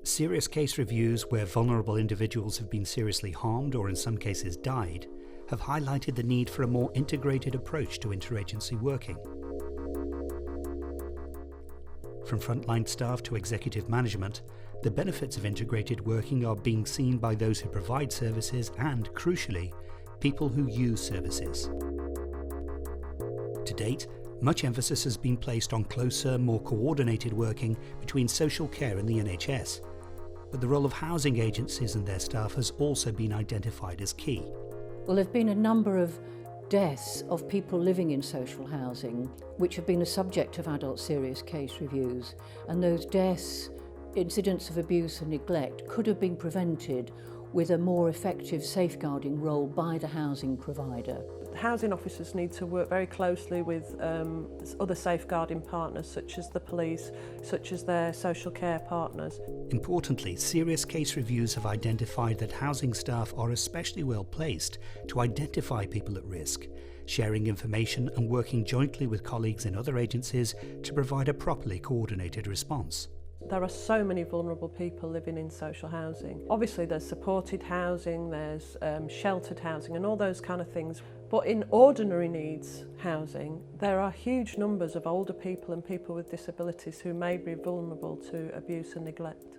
Serious case reviews where vulnerable individuals have been seriously harmed or in some cases died have highlighted the need for a more integrated approach to interagency working. From frontline staff to executive management, the benefits of integrated working are being seen by those who provide services and, crucially, people who use services. To date, much emphasis has been placed on closer, more coordinated working between social care and the NHS, but the role of housing agencies and their staff has also been identified as key. Well, there have been a number of deaths of people living in social housing which have been a subject of adult serious case reviews, and those deaths, incidents of abuse and neglect, could have been prevented with a more effective safeguarding role by the housing provider. Housing officers need to work very closely with other safeguarding partners such as the police, such as their social care partners. Importantly, serious case reviews have identified that housing staff are especially well placed to identify people at risk, sharing information and working jointly with colleagues in other agencies to provide a properly coordinated response. There are so many vulnerable people living in social housing. Obviously there's supported housing, there's sheltered housing and all those kind of things. But in ordinary needs housing, there are huge numbers of older people and people with disabilities who may be vulnerable to abuse and neglect.